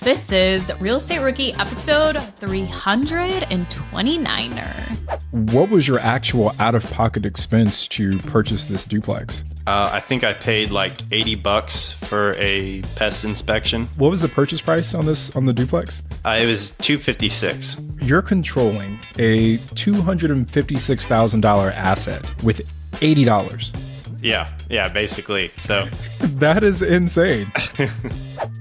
This is Real Estate Rookie episode 329er. What was your actual out-of-pocket expense to purchase this duplex? I think I paid like $80 for a pest inspection. What was the purchase price on the duplex? It was $256. You're controlling a $256,000 asset with $80. Yeah, basically. So that is insane.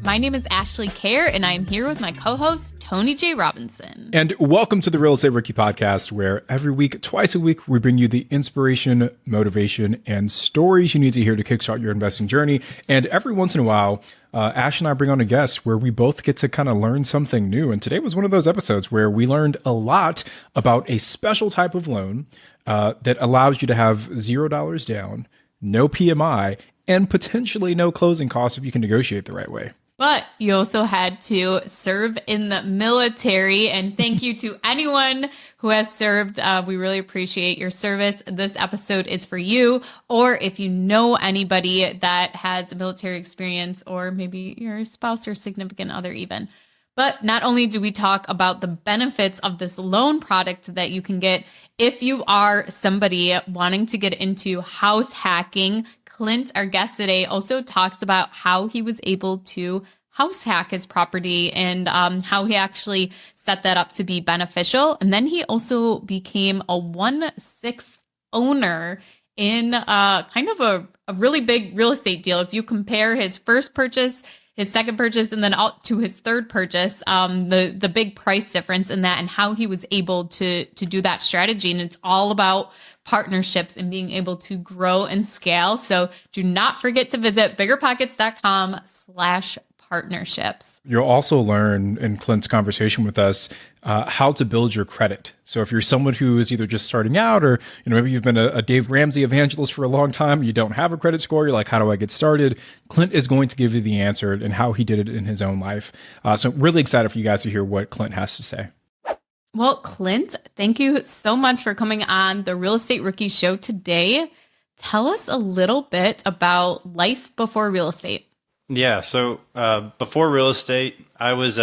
My name is Ashley Kerr, and I'm here with my co-host, Tony J. Robinson. And welcome to the Real Estate Rookie Podcast, where every week, twice a week, we bring you the inspiration, motivation, and stories you need to hear to kickstart your investing journey. And every once in a while, Ash and I bring on a guest where we both get to kind of learn something new. And today was one of those episodes where we learned a lot about a special type of loan that allows you to have $0 down, no PMI, and potentially no closing costs if you can negotiate the right way. But you also had to serve in the military, and thank you to anyone who has served. We really appreciate your service. This episode is for you, or if you know anybody that has a military experience, or maybe your spouse or significant other even. But not only do we talk about the benefits of this loan product that you can get if you are somebody wanting to get into house hacking. Clint, our guest today, also talks about how he was able to house hack his property and how he actually set that up to be beneficial. And then he also became a 1/6 owner in kind of a really big real estate deal. If you compare his first purchase, his second purchase, and then out to his third purchase, the big price difference in that and how he was able to do that strategy. And it's all about partnerships and being able to grow and scale. So do not forget to visit biggerpockets.com/partnerships. You'll also learn in Clint's conversation with us how to build your credit. So if you're someone who is either just starting out or maybe you've been a Dave Ramsey evangelist for a long time, you don't have a credit score, you're like, how do I get started? Clint is going to give you the answer and how he did it in his own life. So really excited for you guys to hear what Clint has to say. Well, Clint, thank you so much for coming on the Real Estate Rookie Show today. Tell us a little bit about life before real estate. Yeah, so before real estate, I was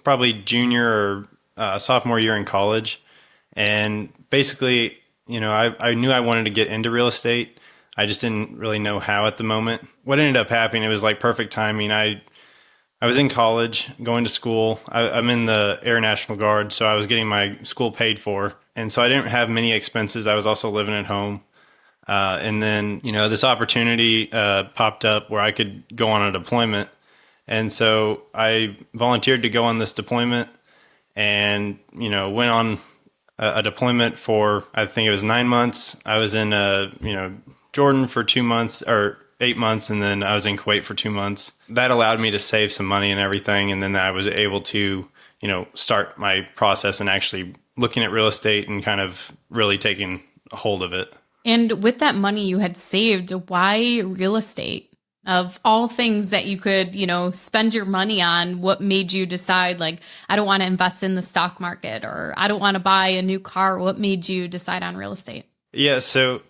probably junior or sophomore year in college. And basically, I knew I wanted to get into real estate. I just didn't really know how at the moment. What ended up happening, it was like perfect timing. I was in college, going to school. I'm in the Air National Guard, so I was getting my school paid for. And so I didn't have many expenses. I was also living at home. And then, this opportunity popped up where I could go on a deployment. And so I volunteered to go on this deployment and, went on a deployment for, I think it was 9 months. I was in, Jordan for 2 months or 8 months, and then I was in Kuwait for 2 months. That allowed me to save some money and everything. And then I was able to, start my process and actually looking at real estate and kind of really taking a hold of it. And with that money you had saved, why real estate? Of all things that you could, spend your money on, what made you decide, like, I don't want to invest in the stock market, or I don't want to buy a new car? What made you decide on real estate? Yeah, so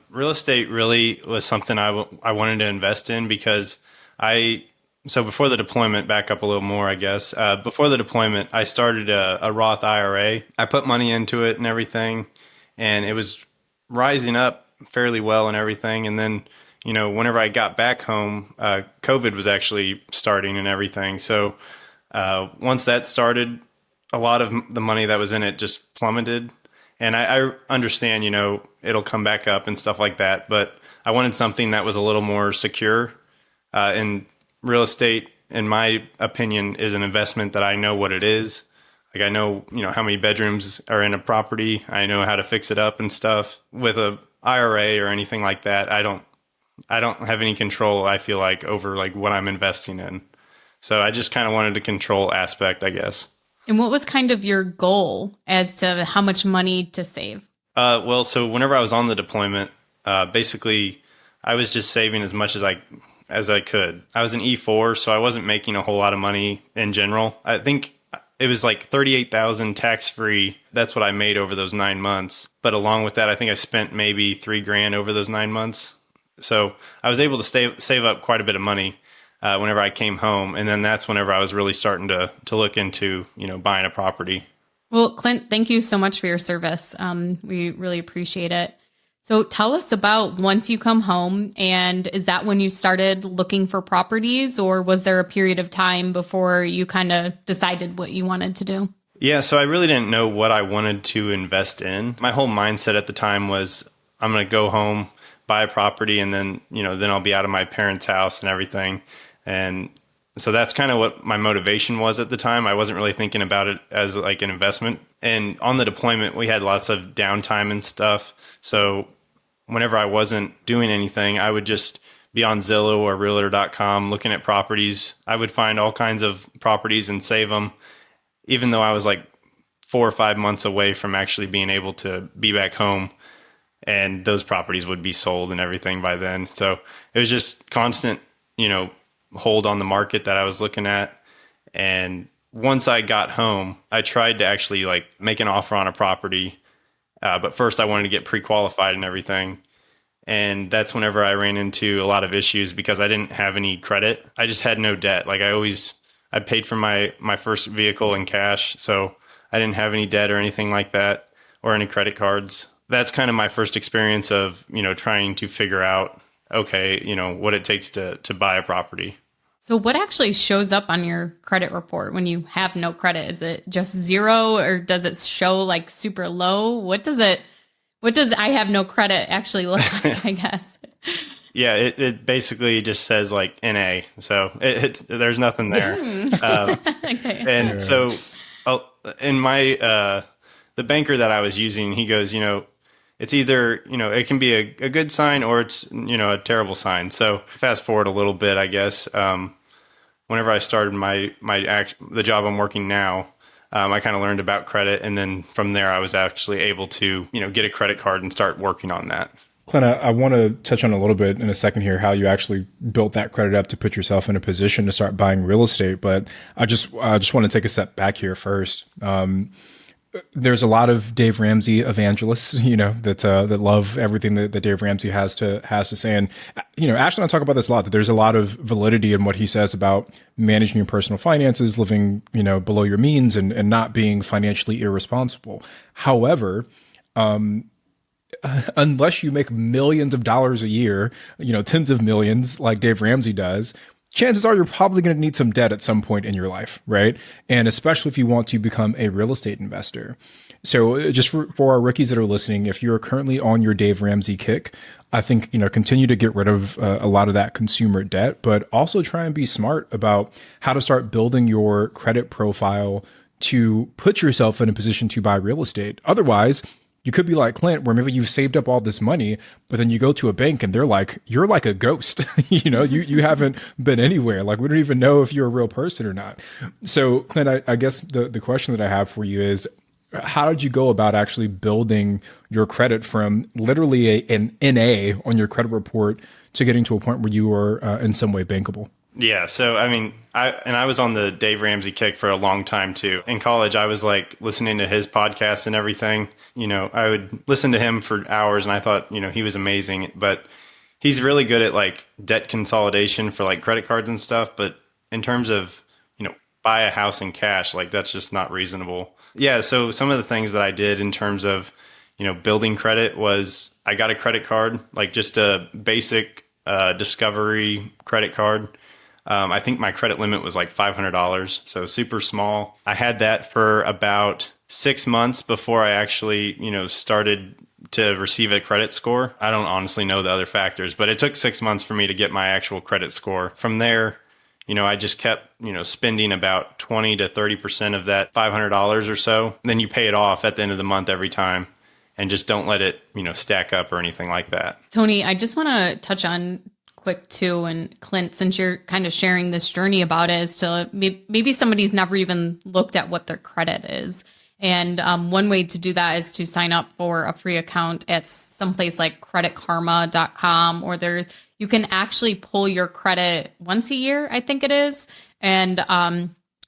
real estate really was something I wanted to invest in because so before the deployment, back up a little more, I guess. Before the deployment, I started a Roth IRA. I put money into it and everything, and it was rising up fairly well and everything. And then, whenever I got back home, COVID was actually starting and everything. So once that started, a lot of the money that was in it just plummeted. And I understand, it'll come back up and stuff like that. But I wanted something that was a little more secure. And real estate, in my opinion, is an investment that I know what it is. Like I know, how many bedrooms are in a property. I know how to fix it up and stuff. With a IRA or anything like that, I don't have any control, I feel like, over like what I'm investing in. So I just kind of wanted the control aspect, I guess. And what was kind of your goal as to how much money to save? Well, so whenever I was on the deployment, basically I was just saving as much as I could. I was an E4, so I wasn't making a whole lot of money in general. I think it was like $38,000 tax-free. That's what I made over those 9 months. But along with that, I think I spent maybe $3,000 over those 9 months. So I was able to save up quite a bit of money. whenever I came home. And then that's whenever I was really starting to look into, buying a property. Well, Clint, thank you so much for your service. We really appreciate it. So tell us about once you come home, and is that when you started looking for properties, or was there a period of time before you kind of decided what you wanted to do? Yeah, so I really didn't know what I wanted to invest in. My whole mindset at the time was I'm going to go home, buy a property, and then, then I'll be out of my parents' house and everything. And so that's kind of what my motivation was at the time. I wasn't really thinking about it as like an investment. And on the deployment, we had lots of downtime and stuff. So whenever I wasn't doing anything, I would just be on Zillow or Realtor.com looking at properties. I would find all kinds of properties and save them, even though I was like 4 or 5 months away from actually being able to be back home. And those properties would be sold and everything by then. So it was just constant, hold on the market that I was looking at. And once I got home, I tried to actually like make an offer on a property. But first I wanted to get pre-qualified and everything. And that's whenever I ran into a lot of issues because I didn't have any credit. I just had no debt. Like I paid for my first vehicle in cash. So I didn't have any debt or anything like that or any credit cards. That's kind of my first experience of, trying to figure out, okay, what it takes to buy a property. So what actually shows up on your credit report when you have no credit? Is it just zero, or does it show like super low? What does I have no credit actually look like, I guess? Yeah, it basically just says like NA. So there's nothing there. Okay. And so in my, the banker that I was using, he goes, it's either, it can be a good sign or it's, a terrible sign. So fast forward a little bit, I guess. Whenever I started the job I'm working now, I kind of learned about credit. And then from there, I was actually able to, get a credit card and start working on that. Clint, I want to touch on a little bit in a second here how you actually built that credit up to put yourself in a position to start buying real estate. But I just want to take a step back here first. There's a lot of Dave Ramsey evangelists, that love everything that Dave Ramsey has to say. And, Ash and I talk about this a lot, that there's a lot of validity in what he says about managing your personal finances, living, below your means and not being financially irresponsible. However, unless you make millions of dollars a year, tens of millions like Dave Ramsey does, chances are you're probably going to need some debt at some point in your life, right? And especially if you want to become a real estate investor. So just for our rookies that are listening, if you're currently on your Dave Ramsey kick, I think, continue to get rid of a lot of that consumer debt, but also try and be smart about how to start building your credit profile to put yourself in a position to buy real estate. Otherwise, you could be like Clint, where maybe you've saved up all this money, but then you go to a bank and they're like, you're like a ghost. You haven't been anywhere. Like, we don't even know if you're a real person or not. So Clint, I guess the question that I have for you is, how did you go about actually building your credit from literally an NA on your credit report to getting to a point where you were in some way bankable? Yeah. So, I was on the Dave Ramsey kick for a long time too. In college, I was like listening to his podcast and everything. I would listen to him for hours and I thought, he was amazing, but he's really good at like debt consolidation for like credit cards and stuff. But in terms of, buy a house in cash, like that's just not reasonable. Yeah. So some of the things that I did in terms of, building credit was I got a credit card, like just a basic Discovery credit card. I think my credit limit was like $500, so super small. I had that for about 6 months before I actually, started to receive a credit score. I don't honestly know the other factors, but it took 6 months for me to get my actual credit score. From there, I just kept, spending about 20 to 30% of that $500 or so. Then you pay it off at the end of the month every time and just don't let it, stack up or anything like that. Tony, I just want to touch on quick too, and Clint, since you're kind of sharing this journey about it, is to maybe somebody's never even looked at what their credit is. And one way to do that is to sign up for a free account at someplace like creditkarma.com, or you can actually pull your credit once a year, I think it is. And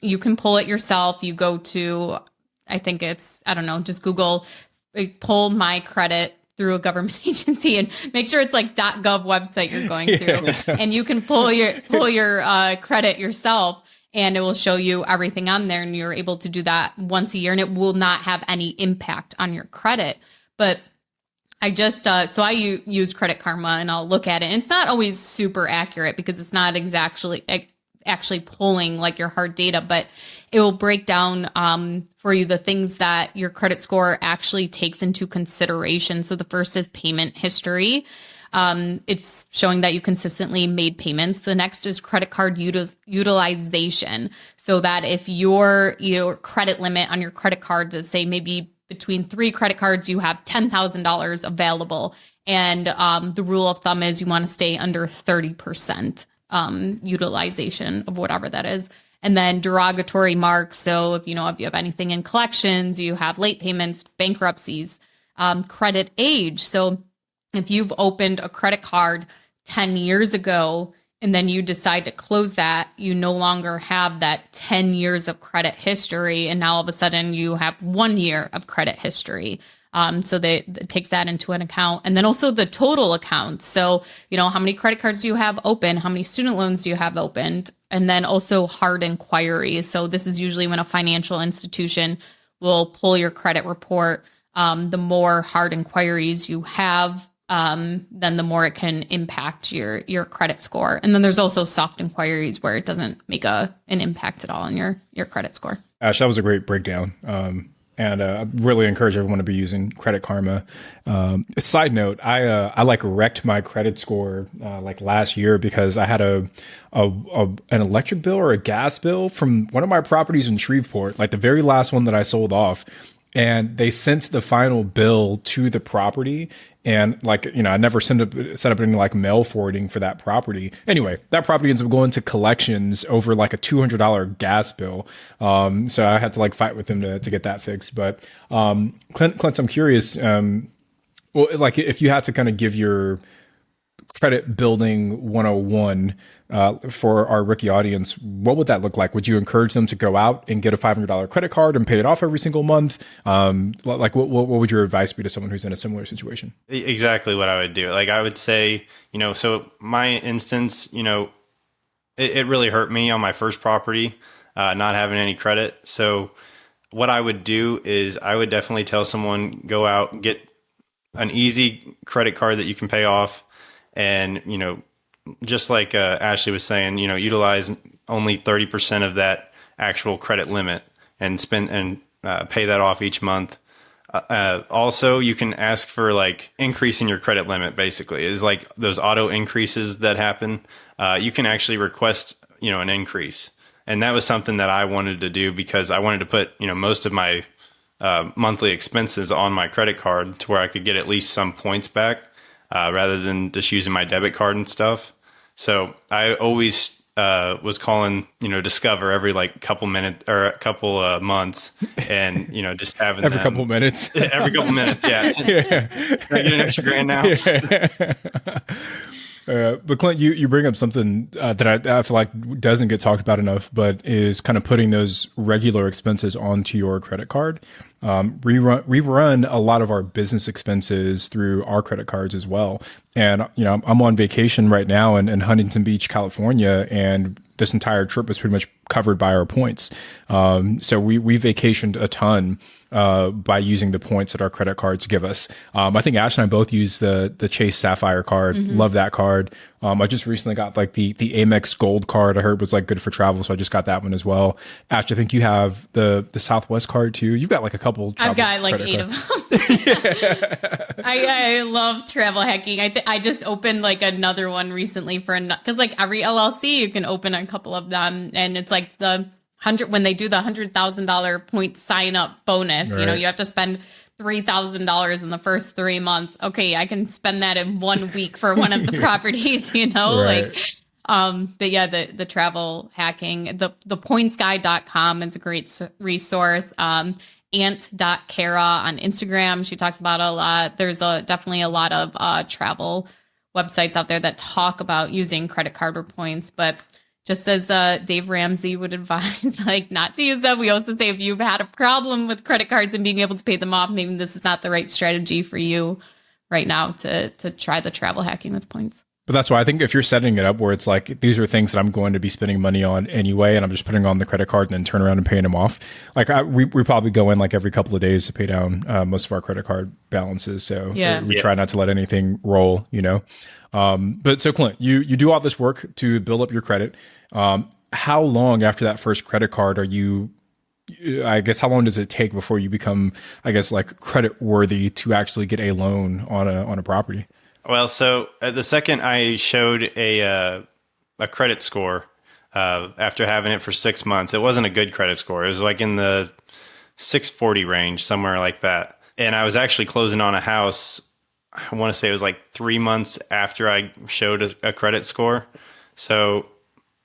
you can pull it yourself. You go to, I think it's, I don't know, just Google pull my credit through a government agency, and make sure it's like .gov website you're going through, and you can pull your credit yourself, and it will show you everything on there, and you're able to do that once a year, and it will not have any impact on your credit. But I just I use Credit Karma, and I'll look at it, and it's not always super accurate because it's not actually pulling like your hard data, but it will break down for you the things that your credit score actually takes into consideration. So the first is payment history. It's showing that you consistently made payments. The next is credit card utilization. So that if your credit limit on your credit cards is, say, maybe between 3 credit cards, you have $10,000 available. And the rule of thumb is you want to stay under 30% utilization of whatever that is. And then derogatory marks. So if you have anything in collections, you have late payments, bankruptcies, credit age. So if you've opened a credit card 10 years ago and then you decide to close that, you no longer have that 10 years of credit history. And now all of a sudden you have 1 year of credit history. So it takes that into an account. And then also the total account. So, how many credit cards do you have open? How many student loans do you have opened? And then also hard inquiries. So this is usually when a financial institution will pull your credit report. The more hard inquiries you have, then the more it can impact your credit score. And then there's also soft inquiries where it doesn't make an impact at all on your credit score. Ash, that was a great breakdown. And I really encourage everyone to be using Credit Karma. Side note, I like wrecked my credit score like last year because I had an electric bill or a gas bill from one of my properties in Shreveport, like the very last one that I sold off. And they sent the final bill to the property. And I never set up any like mail forwarding for that property. Anyway, that property ends up going to collections over like a $200 gas bill. So I had to like fight with them to get that fixed. But Clint, I'm curious. Like if you had to kind of give your credit building 101 for our rookie audience, what would that look like? Would you encourage them to go out and get a $500 credit card and pay it off every single month? What would your advice be to someone who's in a similar situation? Exactly what I would do. Like I would say, so my instance, it really hurt me on my first property, not having any credit. So what I would do is I would definitely tell someone, go out, get an easy credit card that you can pay off. And, just like Ashley was saying, utilize only 30% of that actual credit limit and pay that off each month. Also, you can ask for like increasing your credit limit. Basically, is like those auto increases that happen. You can actually request, an increase, and that was something that I wanted to do because I wanted to put, most of my monthly expenses on my credit card to where I could get at least some points back. Rather than just using my debit card and stuff. So I always was calling, Discover every like couple minutes or a couple months, and just having every couple minutes. Every couple minutes, yeah. Can I get an extra grand now? Yeah. But Clint, you bring up something that I feel like doesn't get talked about enough, but is kind of putting those regular expenses onto your credit card. We run a lot of our business expenses through our credit cards as well. And, I'm on vacation right now in Huntington Beach, California, and this entire trip was pretty much covered by our points. So we vacationed a ton by using the points that our credit cards give us. I think Ash and I both use the Chase Sapphire card. Mm-hmm. Love that card. I just recently got like the Amex Gold card. I heard was like good for travel, so I just got that one as well. Ash, I think you have the Southwest card too. You've got like a couple. I've got like 8 of them. I love travel hacking. I just opened like another one recently because like every LLC you can open a couple of them, and it's like when they do the $100,000 point sign up bonus. Right. You have to spend $3,000 in the first 3 months. Okay, I can spend that in 1 week for one of the properties. Right. But yeah, the travel hacking, the pointsguy.com is a great resource. Ant.Kara on Instagram, she talks about it a lot. There's definitely a lot of travel websites out there that talk about using credit card or points, but just as Dave Ramsey would advise, like not to use them. We also say if you've had a problem with credit cards and being able to pay them off, maybe this is not the right strategy for you right now to try the travel hacking with points. But that's why I think if you're setting it up where it's like, these are things that I'm going to be spending money on anyway, and I'm just putting on the credit card and then turn around and paying them off. Like we probably go in like every couple of days to pay down most of our credit card balances. So we try not to let anything roll, But so Clint, you do all this work to build up your credit. How long after that first credit card I guess, how long does it take before you become, I guess, like credit worthy to actually get a loan on a property? Well, so the second I showed a credit score after having it for 6 months, it wasn't a good credit score. It was like in the 640 range, somewhere like that. And I was actually closing on a house. I want to say it was like 3 months after I showed a credit score. So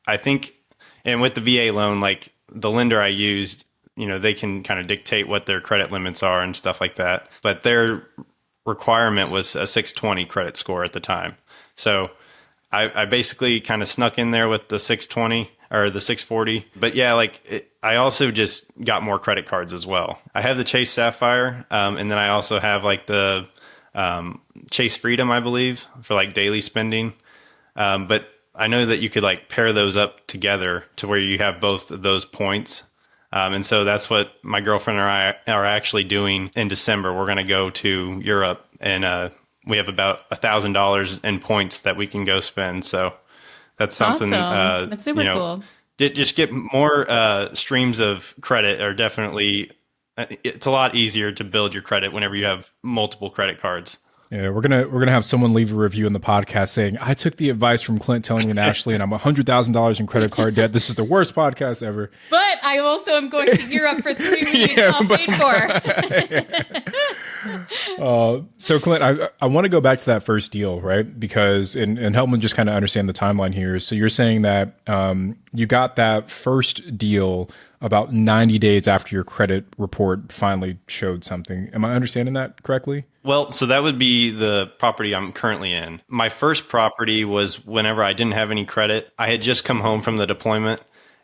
I think, and with the VA loan, like the lender I used, they can kind of dictate what their credit limits are and stuff like that. But their requirement was a 620 credit score at the time. So I basically kind of snuck in there with the 620 or the 640. But yeah, I also just got more credit cards as well. I have the Chase Sapphire, and then I also have like the Chase Freedom, I believe, for like daily spending. But I know that you could like pair those up together to where you have both of those points. And so that's what my girlfriend and I are actually doing in December. We're going to go to Europe, and we have about $1,000 in points that we can go spend. So that's something. Awesome. That's super cool. Just get more streams of credit are definitely. It's a lot easier to build your credit whenever you have multiple credit cards. Yeah, we're gonna have someone leave a review in the podcast saying, "I took the advice from Clint, Tony, and Ashley, and I'm $100,000 in credit card debt. This is the worst podcast ever." But I also am going to Europe for 3 weeks, all paid for. So Clint, I want to go back to that first deal, right? Because and help me just kind of understand the timeline here. So you're saying that you got that first deal about 90 days after your credit report finally showed something. Am I understanding that correctly? Well, so that would be the property I'm currently in. My first property was whenever I didn't have any credit. I had just come home from the deployment,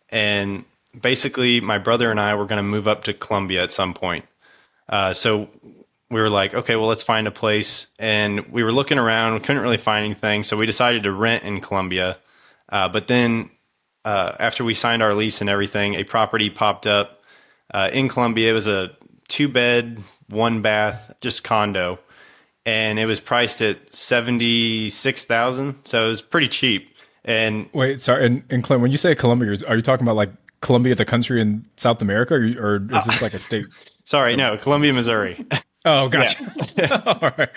and basically my brother and I were going to move up to Colombia at some point. So we were like, okay, well, let's find a place. And we were looking around. We couldn't really find anything. So we decided to rent in Colombia. But then after we signed our lease and everything, a property popped up in Colombia. It was a 2-bed, 1-bath, just condo. And it was priced at $76,000. So it was pretty cheap. And wait, sorry. And Clint, when you say Colombia, are you talking about like Colombia, the country in South America, or is this like a state? Sorry, no, Columbia, Missouri. Oh, gotcha. Yeah. All right.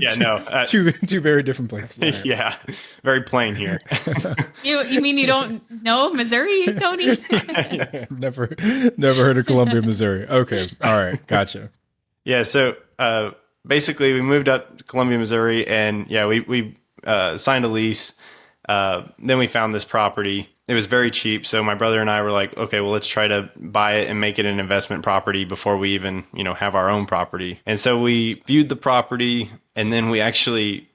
Yeah, no. Two very different places. Yeah, very plain here. You mean you don't know Missouri, Tony? Never heard of Columbia, Missouri. Okay. All right. Gotcha. Yeah. So basically, we moved up to Columbia, Missouri, and yeah, we signed a lease. Then we found this property. It was very cheap. So my brother and I were like, okay, well, let's try to buy it and make it an investment property before we even, have our own property. And so we viewed the property, and then we actually,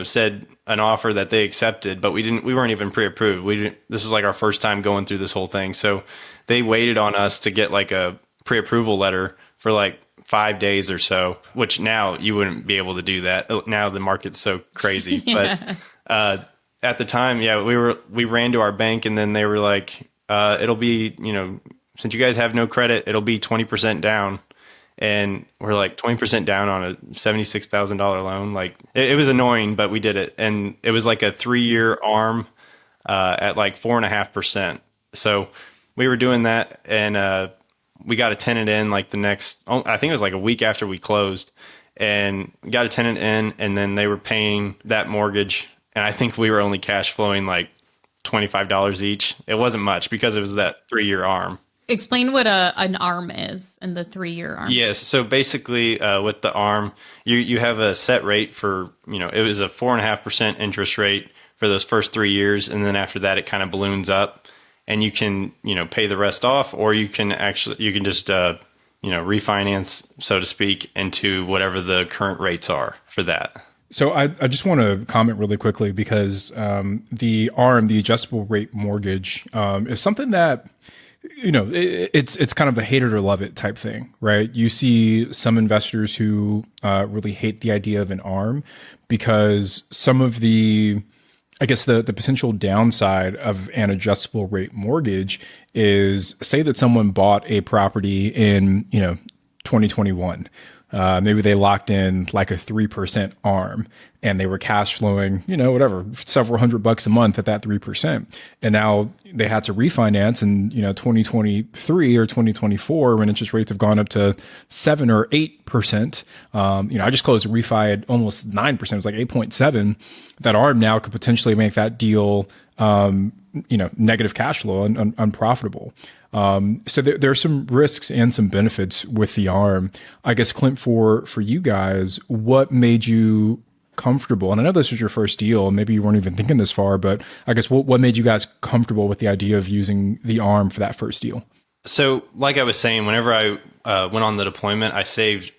said an offer that they accepted, but we weren't even pre-approved. This was like our first time going through this whole thing. So they waited on us to get like a pre-approval letter for like 5 days or so, which now you wouldn't be able to do that. Now the market's so crazy, Yeah. but, at the time, yeah, we ran to our bank, and then they were like, it'll be, since you guys have no credit, it'll be 20% down. And we're like 20% down on a $76,000 loan. Like it was annoying, but we did it. And it was like a 3-year ARM at like 4.5%. So we were doing that, and we got a tenant in like the next, I think it was like a week after we closed, and we got a tenant in, and then they were paying that mortgage. And I think we were only cash flowing like $25 each. It wasn't much because it was that 3-year ARM. Explain what an ARM is and the 3-year ARM. Yes. So basically with the ARM, you have a set rate for, it was a 4.5% interest rate for those first 3 years. And then after that, it kind of balloons up, and you can, pay the rest off, or you can just, refinance, so to speak, into whatever the current rates are for that. So I just want to comment really quickly because the ARM, the adjustable rate mortgage, is something that it's kind of the hate it or love it type thing, right? You see some investors who really hate the idea of an ARM because some of the, I guess the potential downside of an adjustable rate mortgage is, say that someone bought a property in 2021. Maybe they locked in like a 3% ARM and they were cash flowing, whatever, several $100 a month at that 3%. And now they had to refinance in, 2023 or 2024 when interest rates have gone up to 7 or 8%. I just closed a refi at almost 9%. It was like 8.7. That ARM now could potentially make that deal, negative cash flow and unprofitable. So there are some risks and some benefits with the ARM. I guess, Clint, for you guys, what made you comfortable? And I know this was your first deal, maybe you weren't even thinking this far, but I guess what made you guys comfortable with the idea of using the ARM for that first deal? So like I was saying, whenever I went on the deployment, I saved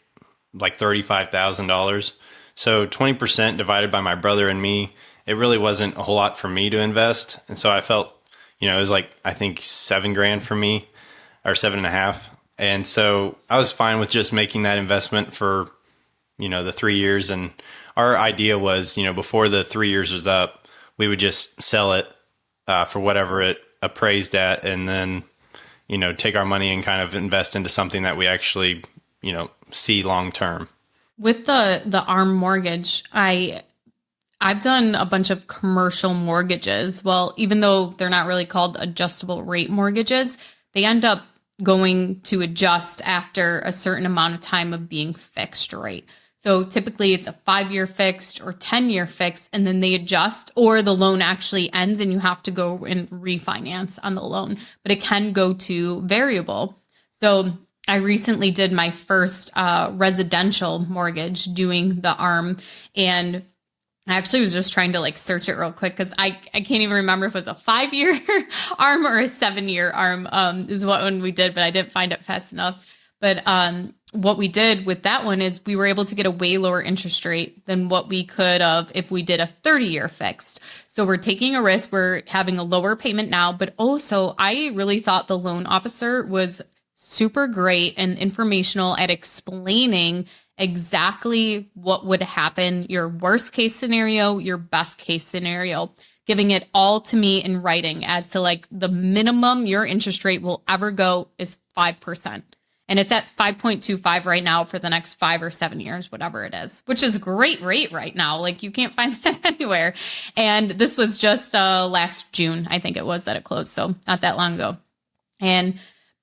like $35,000. So 20% divided by my brother and me, it really wasn't a whole lot for me to invest. And so I felt, it was like, I think $7,000 for me, or 7.5. And so I was fine with just making that investment for, the 3 years. And our idea was, before the 3 years was up, we would just sell it for whatever it appraised at, and then, take our money and kind of invest into something that we actually, see long term. With the ARM mortgage, I've done a bunch of commercial mortgages. Well, even though they're not really called adjustable rate mortgages, they end up going to adjust after a certain amount of time of being fixed rate. So typically it's a 5-year fixed or 10-year fixed, and then they adjust, or the loan actually ends and you have to go and refinance on the loan, but it can go to variable. So I recently did my first residential mortgage doing the ARM, and I actually was just trying to search it real quick because I can't even remember if it was a 5-year ARM or a 7-year ARM is what one we did, but I didn't find it fast enough. But what we did with that one is we were able to get a way lower interest rate than what we could have if we did a 30-year fixed. So we're taking a risk. We're having a lower payment now, but also I really thought the loan officer was super great and informational at explaining exactly what would happen, your worst case scenario, your best case scenario, giving it all to me in writing as to the minimum your interest rate will ever go is 5%. And it's at 5.25 right now for the next 5 or 7 years, whatever it is, which is a great rate right now. You can't find that anywhere. And this was just last June, I think it was, that it closed. So not that long ago.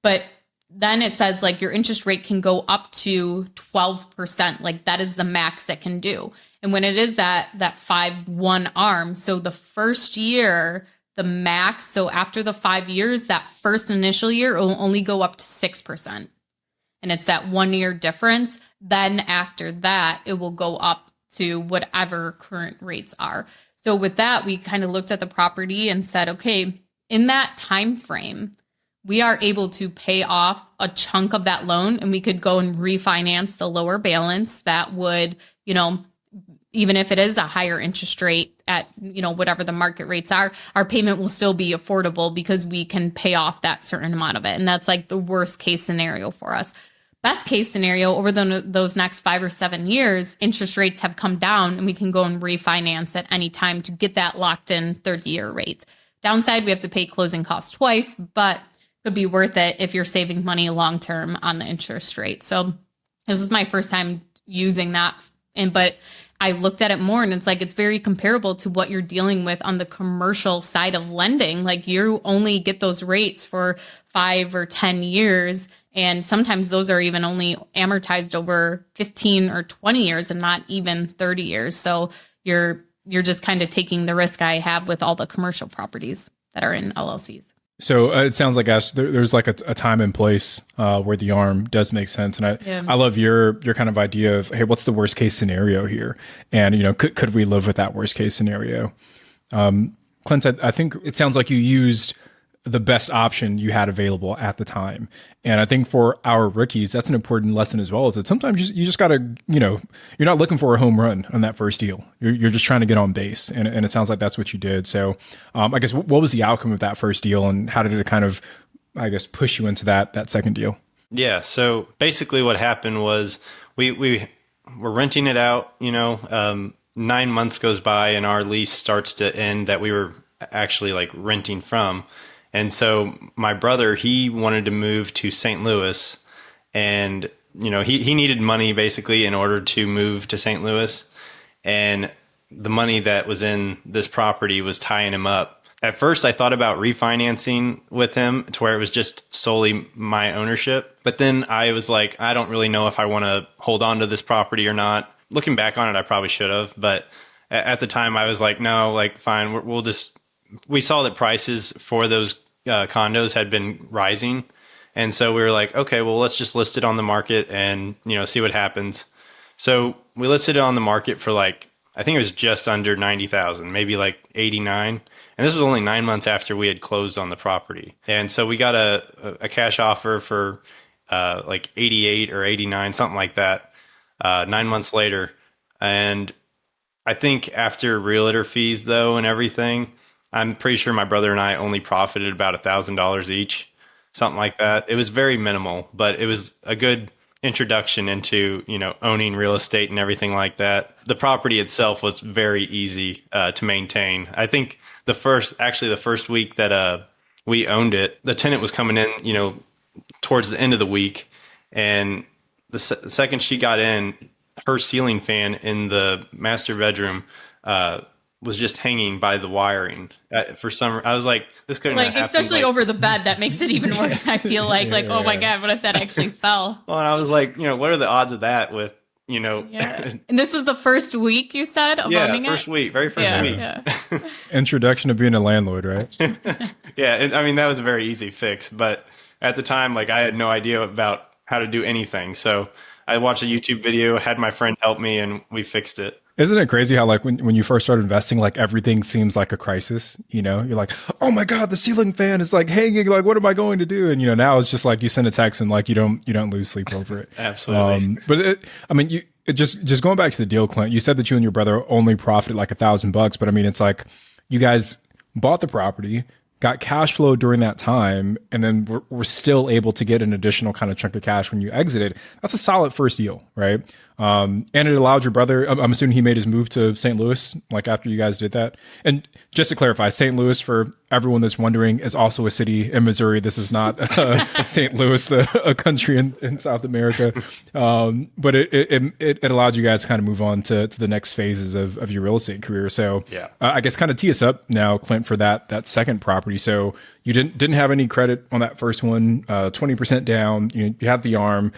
But then it says your interest rate can go up to 12%. That is the max that can do. And when it is that 5-1 ARM, so the first year, the max, so after the 5 years, that first initial year, it will only go up to 6%. And it's that 1 year difference. Then after that, it will go up to whatever current rates are. So with that, we kind of looked at the property and said, okay, in that time frame, we are able to pay off a chunk of that loan, and we could go and refinance the lower balance that would, even if it is a higher interest rate at, whatever the market rates are, our payment will still be affordable because we can pay off that certain amount of it. And that's the worst case scenario for us. Best case scenario, over those next 5 or 7 years, interest rates have come down and we can go and refinance at any time to get that locked in 30-year rate. Downside, we have to pay closing costs twice, but could be worth it if you're saving money long term on the interest rate. So this is my first time using that. But I looked at it more, and it's very comparable to what you're dealing with on the commercial side of lending. You only get those rates for 5 or 10 years. And sometimes those are even only amortized over 15 or 20 years and not even 30 years. So you're just kind of taking the risk I have with all the commercial properties that are in LLCs. So it sounds like, Ash, there's a time and place where the ARM does make sense. And I love your kind of idea of, hey, what's the worst case scenario here? And, could we live with that worst case scenario? Clint, I think it sounds like you used the best option you had available at the time. And I think for our rookies, that's an important lesson as well, is that sometimes you just got to, you're not looking for a home run on that first deal. You're just trying to get on base. And it sounds like that's what you did. So I guess what was the outcome of that first deal, and how did it kind of I guess, push you into that second deal? Yeah. So basically what happened was we were renting it out, 9 months goes by and our lease starts to end that we were actually like renting from. And so my brother, he wanted to move to St. Louis, and, he needed money basically in order to move to St. Louis. And the money that was in this property was tying him up. At first, I thought about refinancing with him to where it was just solely my ownership. But then I was like, I don't really know if I want to hold on to this property or not. Looking back on it, I probably should have. But at the time, I was like, no, like, fine, we saw that prices for those condos had been rising. And so we were like, okay, well, let's just list it on the market and, see what happens. So we listed it on the market for like, I think it was just under 90,000, maybe like 89. And this was only 9 months after we had closed on the property. And so we got a cash offer for like 88 or 89, something like that, 9 months later. And I think after realtor fees, though, and everything, I'm pretty sure my brother and I only profited about $1,000 each, something like that. It was very minimal, but it was a good introduction into, owning real estate and everything like that. The property itself was very easy to maintain. I think the first week that we owned it, the tenant was coming in, towards the end of the week. And the second she got in, her ceiling fan in the master bedroom was just hanging by the wiring. For some, I was like, this couldn't have happened, especially over the bed. That makes it even worse. I feel like, oh my God, what if that actually fell? Well, and I was like, what are the odds of that with, Yeah. And this was the first week you said of owning it? Very first week. Yeah. Introduction to being a landlord, right? Yeah. I mean, that was a very easy fix, but at the time, like, I had no idea about how to do anything. So I watched a YouTube video, had my friend help me, and we fixed it. Isn't it crazy how, like, when you first start investing, like, everything seems like a crisis, you're like, oh my God, the ceiling fan is like hanging, like, what am I going to do? And, now it's just like you send a text and like, you don't lose sleep over it. Absolutely. But just going back to the deal, Clint, you said that you and your brother only profited like $1,000, but I mean, it's like you guys bought the property, got cash flow during that time, and then we're still able to get an additional kind of chunk of cash when you exited. That's a solid first deal, right? And it allowed your brother, I'm assuming he made his move to St. Louis, like after you guys did that. And just to clarify, St. Louis, for everyone that's wondering, is also a city in Missouri. This is not St. Louis, a country in South America. But it allowed you guys to kind of move on to the next phases of your real estate career. So yeah. I guess kind of tee us up now, Clint, for that second property. So you didn't have any credit on that first one, 20% down, you have the ARM.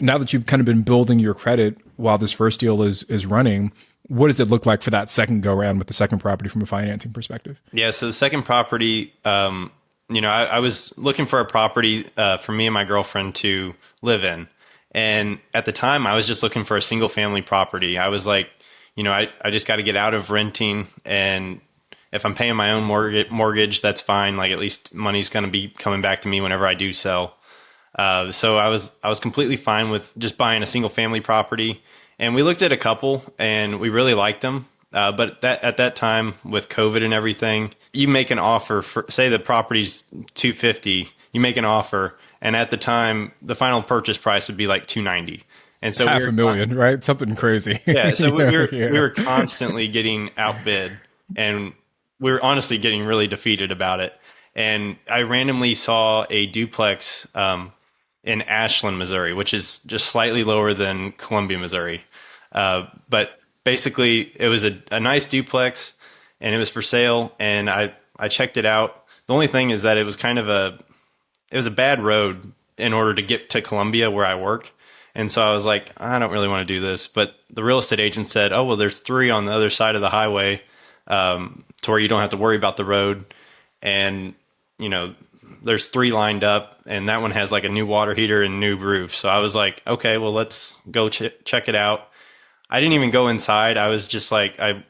Now that you've kind of been building your credit while this first deal is running, what does it look like for that second go around with the second property from a financing perspective? Yeah. So the second property, I was looking for a property for me and my girlfriend to live in. And at the time I was just looking for a single family property. I was like, I just got to get out of renting, and if I'm paying my own mortgage, that's fine. Like, at least money's going to be coming back to me whenever I do sell. So I was completely fine with just buying a single family property, and we looked at a couple and we really liked them. But at that time with COVID and everything, you make an offer for, say the property's $250, you make an offer, and at the time the final purchase price would be like $290. And so $500,000, right? Something crazy. Yeah. So we were constantly getting outbid, and we were honestly getting really defeated about it. And I randomly saw a duplex, in Ashland, Missouri, which is just slightly lower than Columbia, Missouri. But basically it was a nice duplex, and it was for sale, and I checked it out. The only thing is that it was it was a bad road in order to get to Columbia where I work. And so I was like, I don't really want to do this. But the real estate agent said, oh, well, there's 3 on the other side of the highway, to where you don't have to worry about the road. And, there's 3 lined up, and that one has like a new water heater and new roof. So I was like, okay, well, let's go check it out. I didn't even go inside. I was just like, I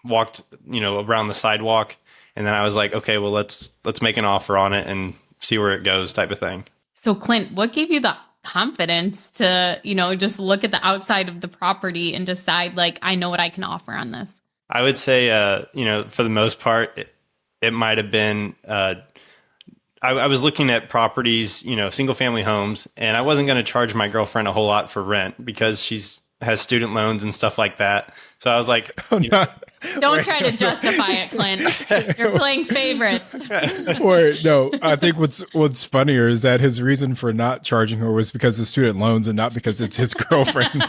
walked, around the sidewalk, and then I was like, okay, well, let's make an offer on it and see where it goes, type of thing. So Clint, what gave you the confidence to, just look at the outside of the property and decide, like, I know what I can offer on this? I would say, for the most part, it might have been, I was looking at properties, single family homes, and I wasn't going to charge my girlfriend a whole lot for rent because has student loans and stuff like that. So I was like, don't try to justify it, Clint. You're playing favorites. Wait, no, I think what's funnier is that his reason for not charging her was because of student loans and not because it's his girlfriend.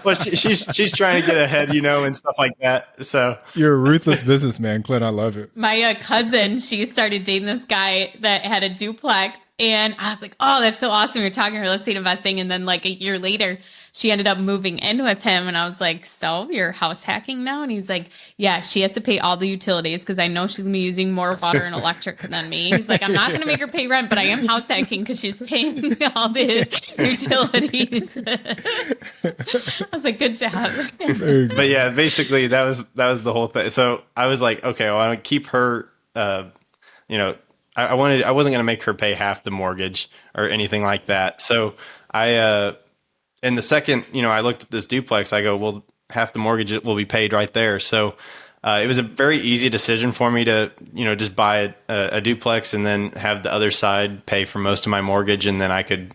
Well, she's trying to get ahead, and stuff like that. So you're a ruthless businessman, Clint. I love it. My cousin, she started dating this guy that had a duplex. And I was like, oh, that's so awesome. You're talking real estate investing. And then like a year later, she ended up moving in with him. And I was like, so you're house hacking now? And he's like, yeah, she has to pay all the utilities because I know she's going to be using more water and electric than me. He's like, I'm not going to make her pay rent, but I am house hacking because she's paying all the utilities. I was like, good job. But yeah, basically that was the whole thing. So I was like, okay, well, I want to keep her, I wasn't going to make her pay half the mortgage or anything like that. So and the second, I looked at this duplex, I go, well, half the mortgage will be paid right there. So it was a very easy decision for me to, just buy a duplex and then have the other side pay for most of my mortgage. And then I could,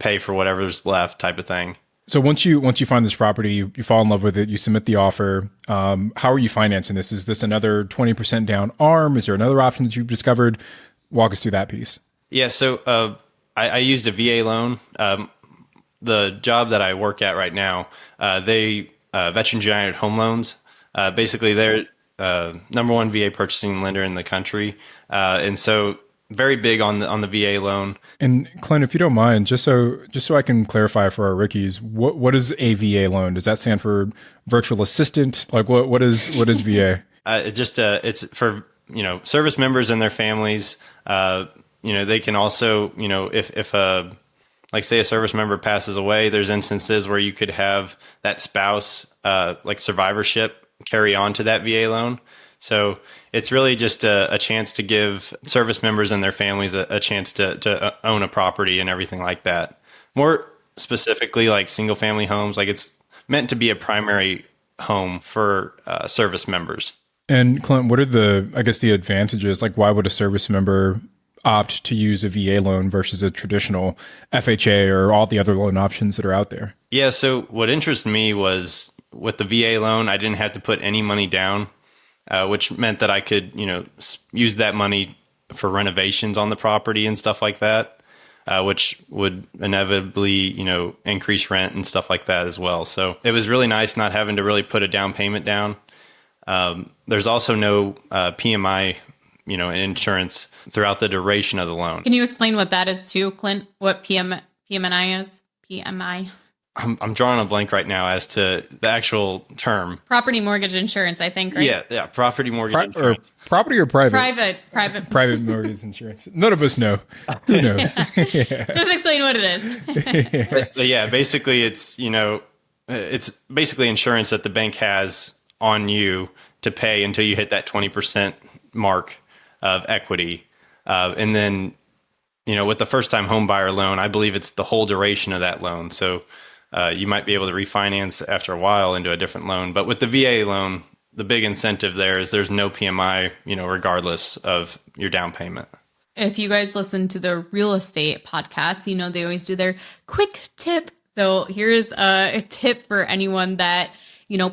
pay for whatever's left type of thing. So once you find this property, you fall in love with it, you submit the offer. How are you financing this? Is this another 20% down ARM? Is there another option that you've discovered? Walk us through that piece. Yeah. So I used a VA loan. The job that I work at right now, they Veterans United Home Loans. Basically, they're number one VA purchasing lender in the country, and so very big on the VA loan. And Clint, if you don't mind, just so I can clarify for our rookies, what is a VA loan? Does that stand for virtual assistant? Like what is VA? It's for service members and their families. They can also if like say a service member passes away, there's instances where you could have that spouse like survivorship carry on to that VA loan. So it's really just a chance to give service members and their families a chance to own a property and everything like that. More specifically, like single family homes, like it's meant to be a primary home for service members. And Clint, what are the advantages? Like why would a service member opt to use a VA loan versus a traditional FHA or all the other loan options that are out there? Yeah. So what interested me was with the VA loan, I didn't have to put any money down. Which meant that I could, use that money for renovations on the property and stuff like that, which would inevitably, increase rent and stuff like that as well. So it was really nice not having to really put a down payment down. There's also no PMI, insurance throughout the duration of the loan. Can you explain what that is too, Clint? What PMI is? PMI? I'm drawing a blank right now as to the actual term. Property mortgage insurance, I think, right? Yeah, property mortgage insurance. Property or private? Private. Private mortgage insurance. None of us know. Who knows? Yeah. Just explain what it is. But yeah, basically it's, it's basically insurance that the bank has on you to pay until you hit that 20% mark of equity. And then, with the first time home buyer loan, I believe it's the whole duration of that loan. So you might be able to refinance after a while into a different loan. But with the VA loan, the big incentive there is there's no PMI, regardless of your down payment. If you guys listen to the real estate podcast, they always do their quick tip. So here's a tip for anyone that,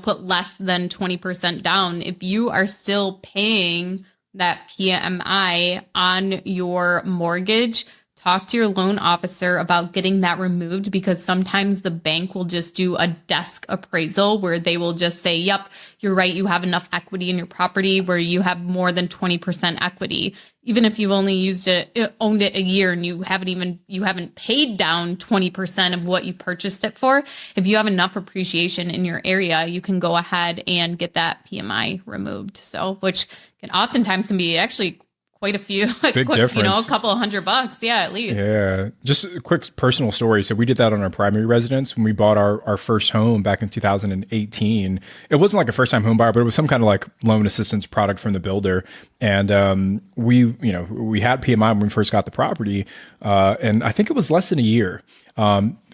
put less than 20% down. If you are still paying that PMI on your mortgage, talk to your loan officer about getting that removed, because sometimes the bank will just do a desk appraisal where they will just say, yep, you're right, you have enough equity in your property where you have more than 20% equity. Even if you've only owned it a year and you haven't paid down 20% of what you purchased it for, if you have enough appreciation in your area, you can go ahead and get that PMI removed. So, which oftentimes can be actually quite a few, big difference. A couple of $100. Yeah, at least. Yeah. Just a quick personal story. So we did that on our primary residence when we bought our first home back in 2018. It wasn't like a first time home buyer, but it was some kind of like loan assistance product from the builder. And we had PMI when we first got the property. And I think it was less than a year.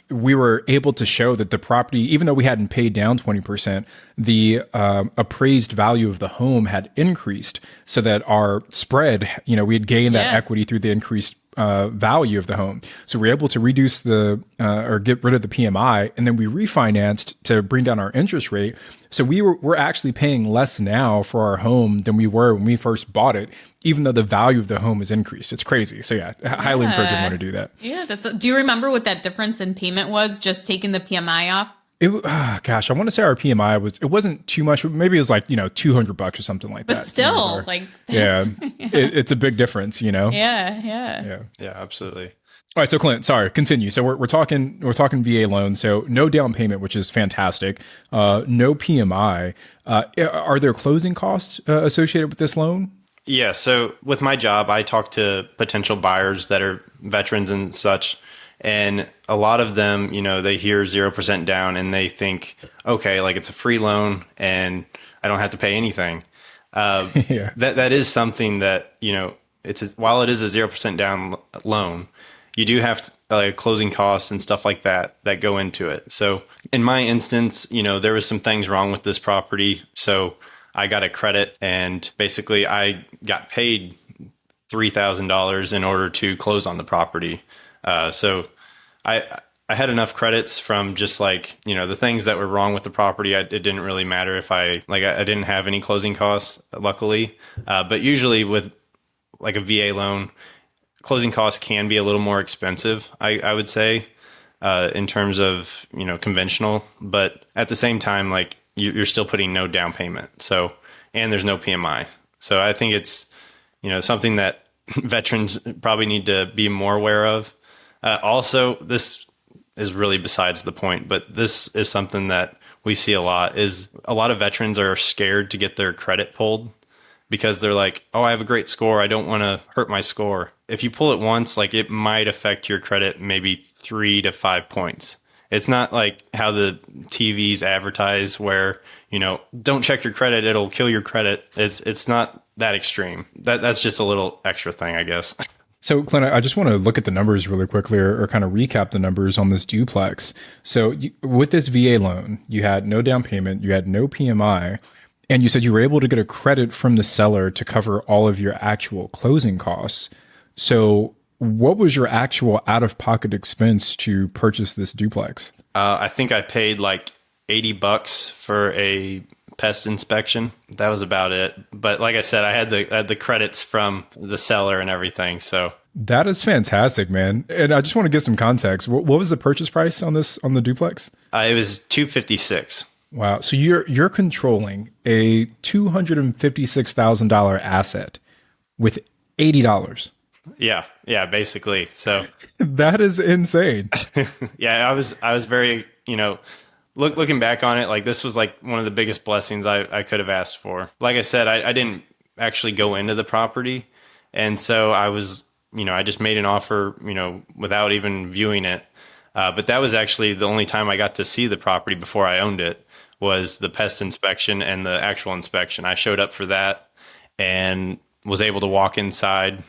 we were able to show that the property, even though we hadn't paid down 20%, the appraised value of the home had increased, so that our spread, we had gained that equity through the increased value of the home. So we were able to reduce or get rid of the PMI, and then we refinanced to bring down our interest rate. So we're actually paying less now for our home than we were when we first bought it, even though the value of the home has increased. It's crazy. So I highly encourage everyone to do that. Yeah, do you remember what that difference in payment was, just taking the PMI off? Gosh, I want to say our PMI it wasn't too much. Maybe it was like, $200 or something like that. But still, it's a big difference, Yeah. Yeah, absolutely. All right, so Clint, sorry, continue. So we're talking VA loan. So no down payment, which is fantastic. No PMI. Are there closing costs associated with this loan? Yeah. So with my job, I talk to potential buyers that are veterans and such. And a lot of them, they hear 0% down and they think, okay, like it's a free loan and I don't have to pay anything. That is something that, while it is a 0% down loan, you do have closing costs and stuff like that go into it. So in my instance, there was some things wrong with this property. So I got a credit and basically I got paid $3,000 in order to close on the property. So I had enough credits from just the things that were wrong with the property. It didn't really matter if I didn't have any closing costs, luckily. But usually with a VA loan, closing costs can be a little more expensive, I would say, in terms of, conventional. But at the same time, you're still putting no down payment. So, and there's no PMI. So I think it's, something that veterans probably need to be more aware of. Also, this is really besides the point, but this is something that we see a lot, is a lot of veterans are scared to get their credit pulled because they're like, oh, I have a great score. I don't want to hurt my score. If you pull it once, it might affect your credit maybe 3 to 5 points. It's not like how the TVs advertise where, don't check your credit, it'll kill your credit. It's not that extreme. That's just a little extra thing, I guess. So, Clint, I just want to look at the numbers really quickly or kind of recap the numbers on this duplex. So with this VA loan, you had no down payment, you had no PMI, and you said you were able to get a credit from the seller to cover all of your actual closing costs. So what was your actual out-of-pocket expense to purchase this duplex? I think I paid $80 for a pest inspection. That was about it. But like I said, I had the credits from the seller and everything. So that is fantastic, man. And I just want to give some context. What was the purchase price on the duplex? It was $256. Wow. So you're controlling a $256,000 asset with $80. Yeah, basically. So that is insane. Yeah, I was very, looking back on it, this was one of the biggest blessings I could have asked for. Like I said, I didn't actually go into the property. And so I was, I just made an offer, without even viewing it. But that was actually the only time I got to see the property before I owned it, was the pest inspection and the actual inspection. I showed up for that and was able to walk inside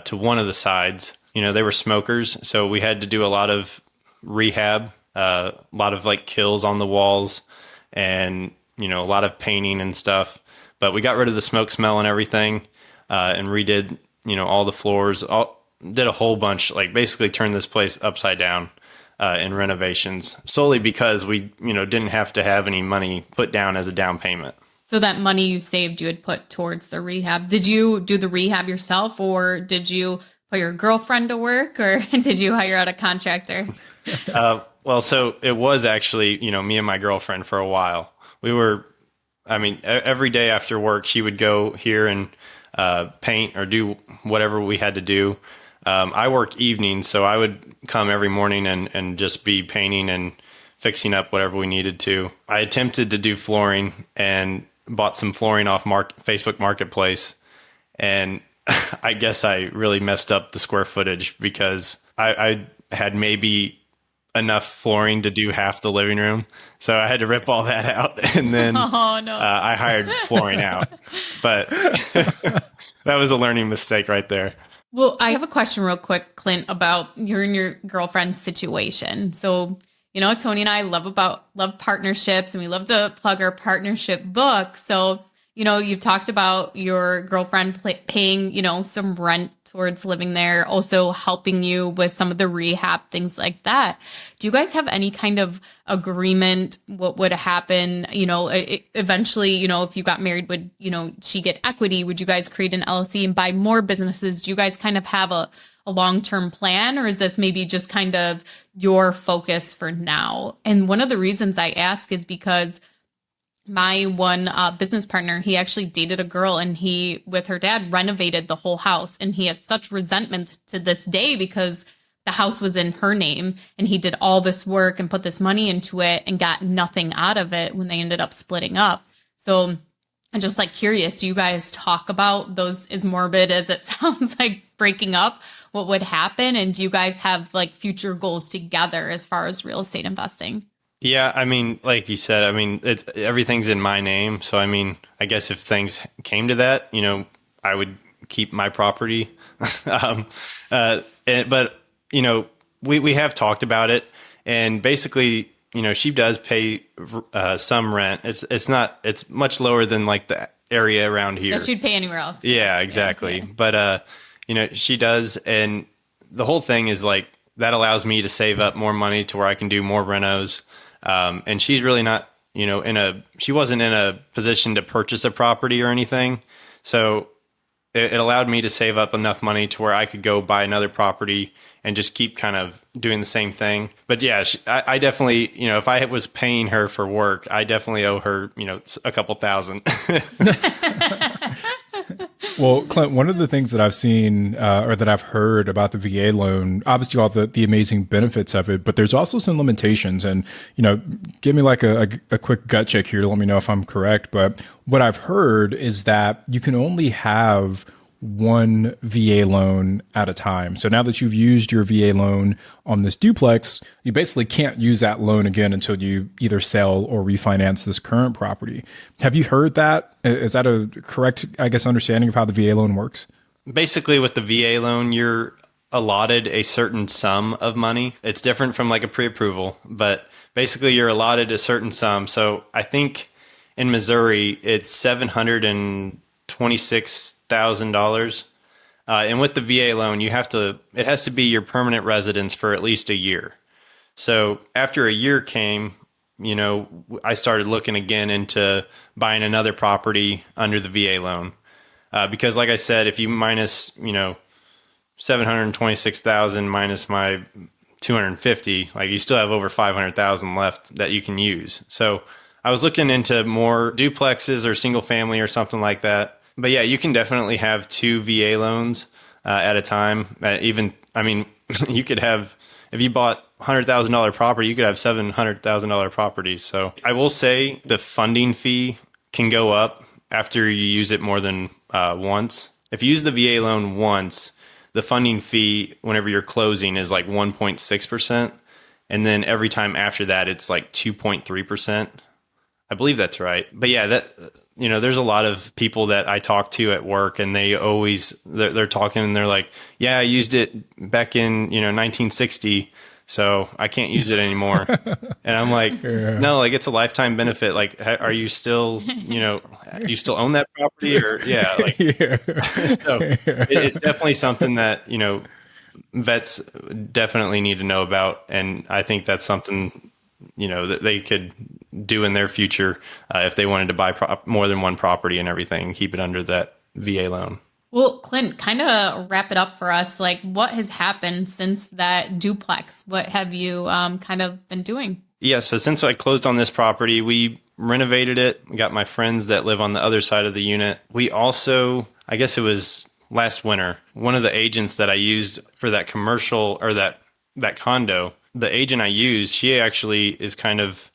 to one of the sides. They were smokers, so we had to do a lot of rehab, a lot of kills on the walls, and a lot of painting and stuff. But we got rid of the smoke smell and everything, and redid all the floors. Did a whole bunch, basically turned this place upside down in renovations, solely because we didn't have to have any money put down as a down payment. So that money you saved, you had put towards the rehab. Did you do the rehab yourself, or did you put your girlfriend to work, or did you hire out a contractor? Well, so it was actually, me and my girlfriend for a while. We were, every day after work, she would go here and paint or do whatever we had to do. I work evenings, so I would come every morning and just be painting and fixing up whatever we needed to. I attempted to do flooring and bought some flooring off Facebook Marketplace. And I guess I really messed up the square footage because I had maybe enough flooring to do half the living room. So I had to rip all that out. And then I hired flooring out. But that was a learning mistake right there. Well, I have a question real quick, Clint, about you and your girlfriend's situation. So, Tony and I love partnerships and we love to plug our partnership book. So, you've talked about your girlfriend paying, some rent towards living there, also helping you with some of the rehab, things like that. Do you guys have any kind of agreement? What would happen? Eventually, if you got married, would, she get equity? Would you guys create an LLC and buy more businesses? Do you guys kind of have a long-term plan, or is this maybe just kind of your focus for now? And one of the reasons I ask is because my one business partner, he actually dated a girl and he, with her dad, renovated the whole house. And he has such resentment to this day because the house was in her name and he did all this work and put this money into it and got nothing out of it when they ended up splitting up. So I'm just like curious, do you guys talk about those, as morbid as it sounds like, breaking up, what would happen? And do you guys have like future goals together as far as real estate investing? Yeah, I mean, like you said, I mean, everything's in my name. So, I mean, I guess if things came to that, I would keep my property. But, we have talked about it. And basically, she does pay some rent. It's much lower than like the area around here. That she'd pay anywhere else. Yeah, exactly. Yeah. But, she does. And the whole thing is like, that allows me to save up more money to where I can do more renos. And she's really not, she wasn't in a position to purchase a property or anything. So it allowed me to save up enough money to where I could go buy another property and just keep kind of doing the same thing. But yeah, I definitely, if I was paying her for work, I definitely owe her, a couple thousand. Well, Clint, one of the things that I've seen or that I've heard about the VA loan, obviously all the amazing benefits of it, but there's also some limitations. And, give me like a quick gut check here to let me know if I'm correct. But what I've heard is that you can only have one VA loan at a time. So now that you've used your VA loan on this duplex, you basically can't use that loan again until you either sell or refinance this current property. Have you heard that? Is that a correct, I guess, understanding of how the VA loan works? Basically, with the VA loan, you're allotted a certain sum of money. It's different from like a pre-approval, but basically you're allotted a certain sum. So I think in Missouri, it's $726,000. And with the VA loan, it has to be your permanent residence for at least a year. So after a year came, I started looking again into buying another property under the VA loan. Because like I said, if you minus, 726,000 minus my 250, like you still have over 500,000 left that you can use. So I was looking into more duplexes or single family or something like that. But yeah, you can definitely have two VA loans at a time. You could have, if you bought $100,000 property, you could have $700,000 properties. So I will say the funding fee can go up after you use it more than once. If you use the VA loan once, the funding fee whenever you're closing is like 1.6%. And then every time after that, it's like 2.3%. I believe that's right. But yeah, there's a lot of people that I talk to at work and they're talking and they're like, yeah, I used it back in, 1960. So I can't use it anymore. And I'm like, no, like it's a lifetime benefit. Like, are you still, you still own that property or yeah, like, Yeah. So it's definitely something that, vets definitely need to know about. And I think that's something, that they could do in their future if they wanted to buy more than one property and everything, keep it under that VA loan. Well, Clint, kind of wrap it up for us. Like, what has happened since that duplex? What have you kind of been doing? Yeah, so since I closed on this property, we renovated it. We got my friends that live on the other side of the unit. We also, I guess it was last winter, one of the agents that I used for that commercial or that condo, the agent I used, she actually is kind of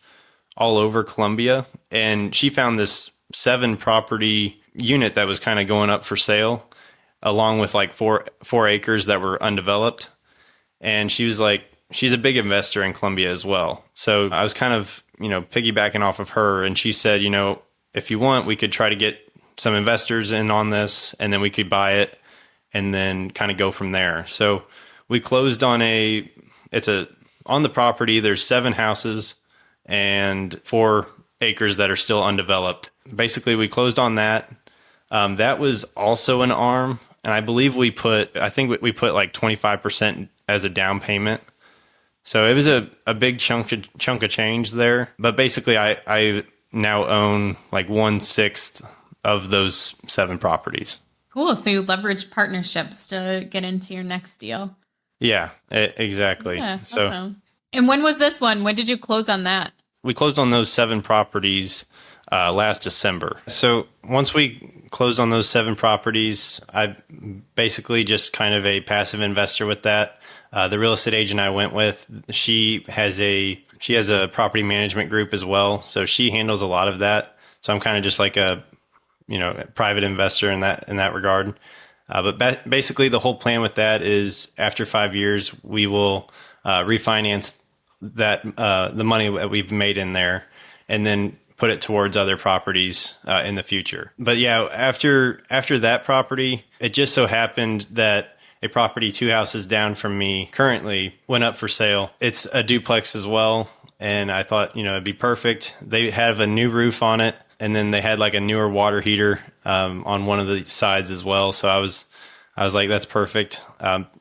all over Columbia, and she found this 7 property unit that was kind of going up for sale, along with like 4 acres that were undeveloped. And she was like, she's a big investor in Columbia as well. So I was kind of, piggybacking off of her. And she said, if you want, we could try to get some investors in on this and then we could buy it. and then kind of go from there. So we closed on on the property, there's 7 houses and 4 acres that are still undeveloped. Basically, we closed on that. That was also an ARM, and I believe we put like 25% as a down payment. So it was a big chunk of change there. But basically, I now own like 1/6 of those 7 properties. Cool. So you leverage partnerships to get into your next deal. Yeah, exactly. Yeah, So awesome. And when was this one? When did you close on that? we closed on those 7 properties last December. So once we closed on those 7 properties, I basically just kind of a passive investor with that. The real estate agent I went with, she has a property management group as well, so she handles a lot of that. So I'm kind of just like a private investor in that regard. But basically, the whole plan with that is after 5 years, we will refinance that the money that we've made in there, and then put it towards other properties in the future. But yeah, after that property, it just so happened that a property 2 houses down from me currently went up for sale. It's a duplex as well, and I thought it'd be perfect. They have a new roof on it, and then they had like a newer water heater on one of the sides as well. So I was like, that's perfect.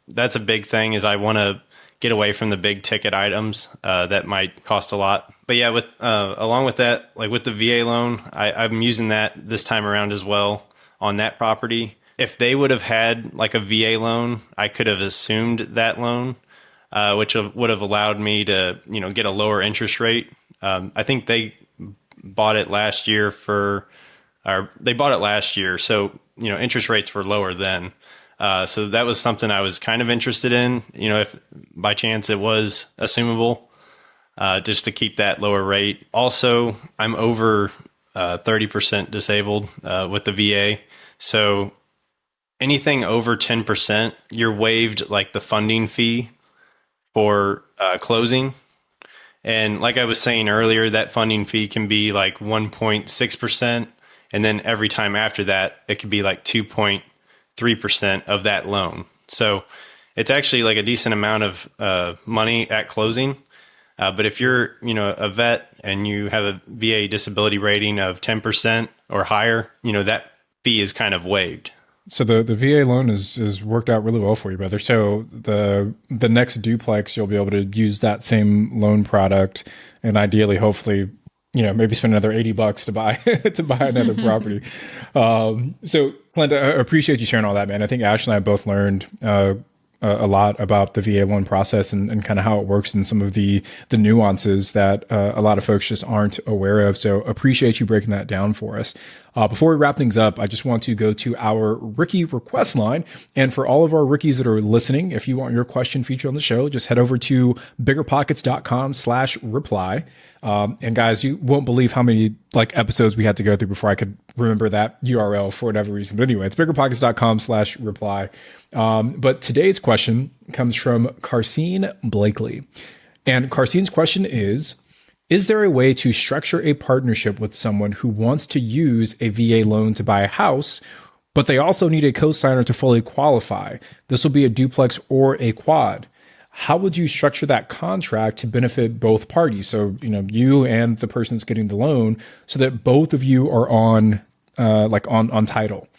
That's a big thing, is I want to get away from the big ticket items that might cost a lot. But yeah, with along with that, like with the VA loan, I'm using that this time around as well on that property. If they would have had like a VA loan, I could have assumed that loan, which would have allowed me to get a lower interest rate. I think they bought it last year, so interest rates were lower then. So that was something I was kind of interested in, if by chance it was assumable, just to keep that lower rate. Also, I'm over 30% disabled with the VA. So anything over 10%, you're waived like the funding fee for closing. And like I was saying earlier, that funding fee can be like 1.6%. And then every time after that, it could be like 2.3% of that loan. So it's actually like a decent amount of money at closing. But if you're, a vet and you have a VA disability rating of 10% or higher, that fee is kind of waived. So the VA loan is worked out really well for you, brother. So the next duplex, you'll be able to use that same loan product, and ideally, hopefully, maybe spend another $80 to buy another property. So Clint, I appreciate you sharing all that, man. I think Ash and I both learned a lot about the VA loan process and kind of how it works and some of the nuances that a lot of folks just aren't aware of. So appreciate you breaking that down for us. Before we wrap things up, I just want to go to our Rookie request line. And for all of our rookies that are listening, if you want your question featured on the show, just head over to biggerpockets.com/reply. And guys, you won't believe how many episodes we had to go through before I could remember that URL for whatever reason. But anyway, it's biggerpockets.com/reply. But today's question comes from Carsine Blakely. And Carsine's question is there a way to structure a partnership with someone who wants to use a VA loan to buy a house, but they also need a co-signer to fully qualify? This will be a duplex or a quad. How would you structure that contract to benefit both parties? So, you and the person that's getting the loan, so that both of you are on title.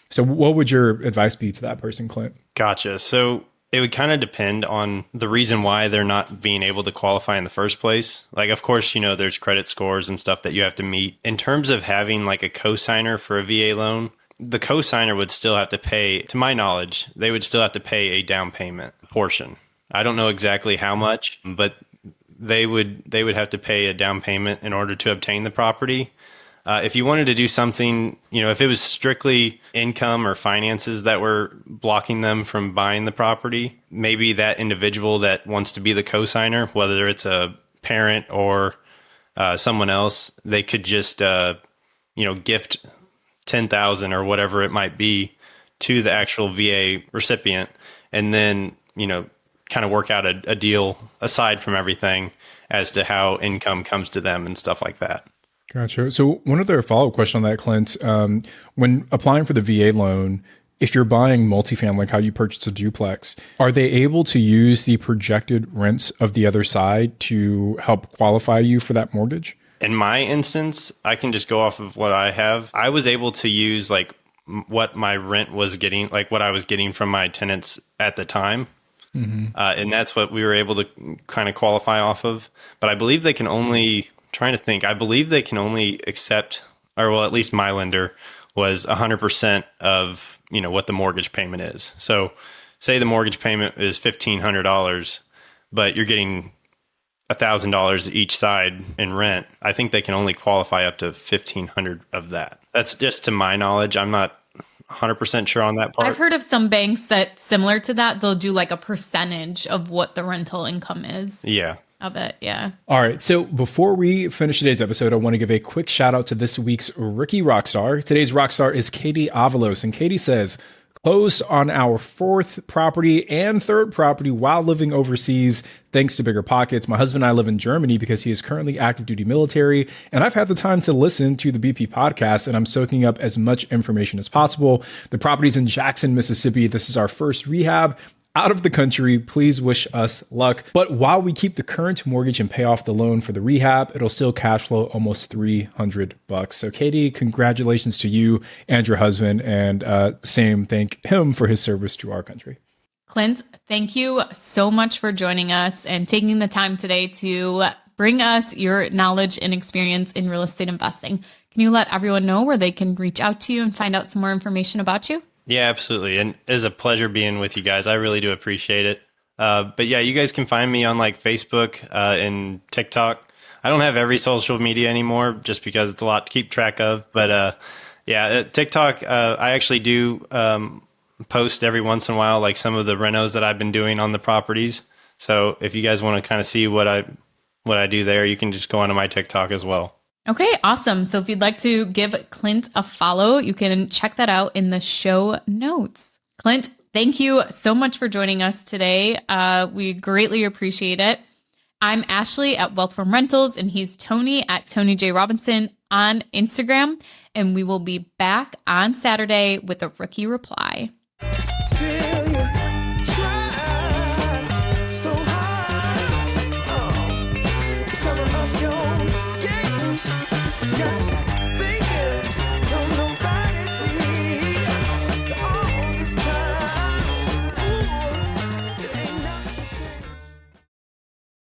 So what would your advice be to that person, Clint? Gotcha. So it would kind of depend on the reason why they're not being able to qualify in the first place. Like, of course, there's credit scores and stuff that you have to meet. In terms of having like a co-signer for a VA loan, the co-signer would still have to pay, to my knowledge, they would still have to pay a down payment portion. I don't know exactly how much, but they would have to pay a down payment in order to obtain the property. If you wanted to do something, if it was strictly income or finances that were blocking them from buying the property, maybe that individual that wants to be the co-signer, whether it's a parent or someone else, they could just, gift $10,000 or whatever it might be to the actual VA recipient, and then, kind of work out a deal aside from everything as to how income comes to them and stuff like that. Gotcha. So one other follow-up question on that, Clint. When applying for the VA loan, if you're buying multifamily, like how you purchase a duplex, are they able to use the projected rents of the other side to help qualify you for that mortgage? In my instance, I can just go off of what I have. I was able to use like what my rent was getting, like what I was getting from my tenants at the time. And that's what we were able to kind of qualify off of. But I believe they can only, trying to think, I believe they can only accept, or well, at least my lender was 100% of, what the mortgage payment is. So say the mortgage payment is $1,500, but you're getting $1,000 each side in rent. I think they can only qualify up to $1,500 of that. That's just to my knowledge. I'm not 100% sure on that part. I've heard of some banks that similar to that, they'll do like a percentage of what the rental income is. Yeah. Of it. Yeah. All right. So before we finish today's episode, I want to give a quick shout out to this week's Rookie Rockstar. Today's Rockstar is Katie Avalos. And Katie says, closed on our fourth property and third property while living overseas, thanks to Bigger Pockets. My husband and I live in Germany because he is currently active duty military, and I've had the time to listen to the BP podcast, and I'm soaking up as much information as possible. The property's in Jackson, Mississippi. This is our first rehab out of the country. Please wish us luck. But while we keep the current mortgage and pay off the loan for the rehab, it'll still cash flow almost $300. So Katie, congratulations to you and your husband, and thank him for his service to our country. Clint, thank you so much for joining us and taking the time today to bring us your knowledge and experience in real estate investing. Can you let everyone know where they can reach out to you and find out some more information about you? Yeah, absolutely. And it is a pleasure being with you guys. I really do appreciate it. But yeah, you guys can find me on like Facebook and TikTok. I don't have every social media anymore just because it's a lot to keep track of. But TikTok, I actually do post every once in a while, like some of the renos that I've been doing on the properties. So if you guys want to kind of see what I do there, you can just go onto my TikTok as well. Okay, awesome. So if you'd like to give Clint a follow, you can check that out in the show notes. Clint, thank you so much for joining us today. We greatly appreciate it. I'm Ashley at Wealth from Rentals, and he's Tony at Tony J. Robinson on Instagram. And we will be back on Saturday with a rookie reply. Still